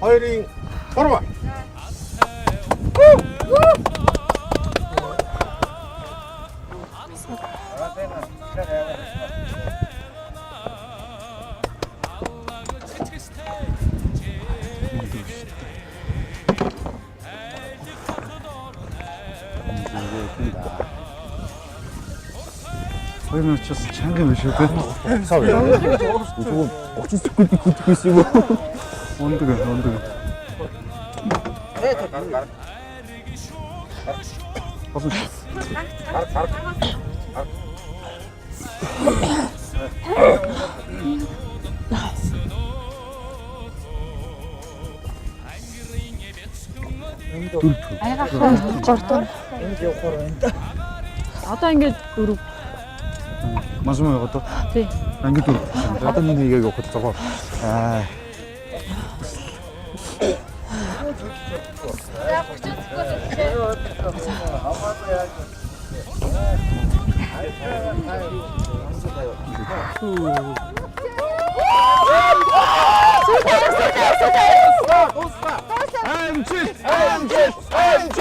파이링 바로만. Наверное, сейчас чангами что-то. 저거 억지 긁고 있으고. 온도가. Одоо ингэж өрөв. 마지막에 갔다. Тий. 안기도. 어떤 얘기가 이거 저거. 아. 안치.